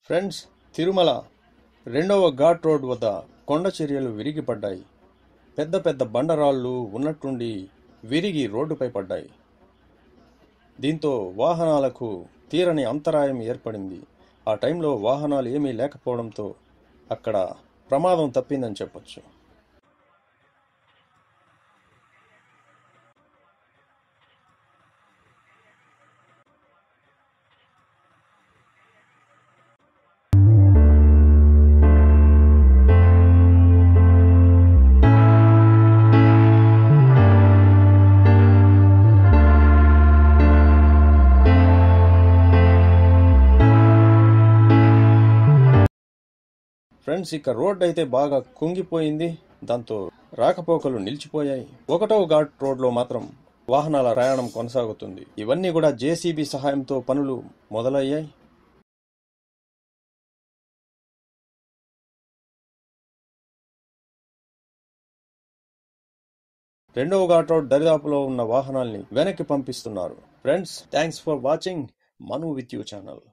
Friends, Tirumala రెండవ ghat road వద్ద కొండ చర్యలు విరిగిపడ్డాయి. పెద్ద పెద్ద బండరాళ్ళు ఉన్నట్టుండి విరిగి రోడ్డుపై పడ్డాయి. దీంతో వాహనాలకు తీరని అంతరాయం ఏర్పడింది. ఆ టైంలో వాహనాలు ఏమీ లేకపోవడంతో అక్కడ ప్రమాదం తప్పిందని చెప్పొచ్చు. ఫ్రెండ్స్, ఇక రోడ్ అయితే బాగా కుంగిపోయింది. దాంతో రాకపోకలు నిలిచిపోయాయి. 1వ ఘాట్ రోడ్లో మాత్రం వాహనాల ప్రయాణం కొనసాగుతుంది. ఇవన్నీ కూడా జేసీబీ సహాయంతో పనులు మొదలయ్యాయి. రెండవ ఘాట్ రోడ్ దరిదాపులో ఉన్న వాహనాల్ని వెనక్కి పంపిస్తున్నారు. Friends, thanks for watching Manu with you channel.